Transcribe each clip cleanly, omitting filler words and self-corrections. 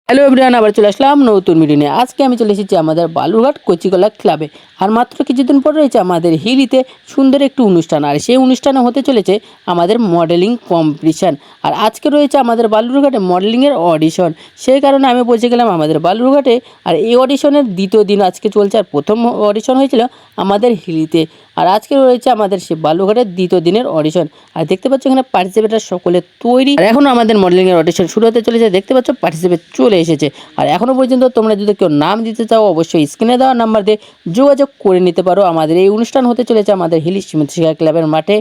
Hello everyone, আবার চলে আসলাম নতুন ভিডিও নিয়ে। আজকে আমি চলে এসেছি আমাদের বালুরঘাট কচিকলা ক্লাবে। আর মাত্র কিছুদিন পর রয়েছে আমাদের হিলিতে সুন্দর একটি অনুষ্ঠান, আর সেই অনুষ্ঠানে হতে চলেছে আমাদের মডেলিং কম্পিটিশান। আর আজকে রয়েছে আমাদের বালুরঘাটে মডেলিংয়ের অডিশন। সেই কারণে আমি পৌঁছে গেলাম আমাদের বালুরঘাটে। আর এই অডিশনের দ্বিতীয় দিন আজকে চলছে, আর প্রথম অডিশন হয়েছিল আমাদের হিলিতে। আর আজকে রয়েছে আমাদের সে বালুরঘাটের দ্বিতীয় দিনের অডিশন। আর দেখতে পাচ্ছ এখানে পার্টিসিপেটার সকলে তৈরি। আর এখনও আমাদের মডেলিংয়ের অডিশন শুরু হতে চলেছে। দেখতে পাচ্ছ পার্টিসিপেট চলে এসেছে। আর এখনও পর্যন্ত তোমরা যদি কেউ নাম দিতে চাও অবশ্যই স্ক্রিনে দেওয়া নাম্বার দিয়ে যোগাযোগ করে নিতে পারো। আমাদের এই অনুষ্ঠান হতে চলেছে আমাদের হিলি শিক্ষা ক্লাবের মাঠে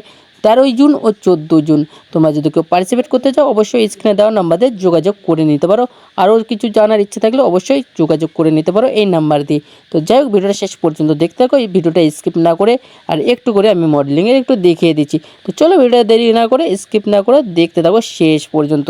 13ই জুন ও 14 জুন। তোমরা যদি কেউ পার্টিসিপেট করতে চাও অবশ্যই স্ক্রিনে দেওয়া নাম্বার দিয়ে যোগাযোগ করে নিতে পারো। আরও কিছু জানার ইচ্ছে থাকলে অবশ্যই যোগাযোগ করে নিতে পারো এই নাম্বার দিয়ে। তো যাই হোক, ভিডিওটা শেষ পর্যন্ত দেখতে থাকো, এই ভিডিওটা স্কিপ না করে। আর একটু করে আমি মডেলিংয়ের একটু দেখিয়ে দিচ্ছি। তো চলো ভিডিওটা দেরি না করে স্কিপ না করে দেখতে থাকো শেষ পর্যন্ত।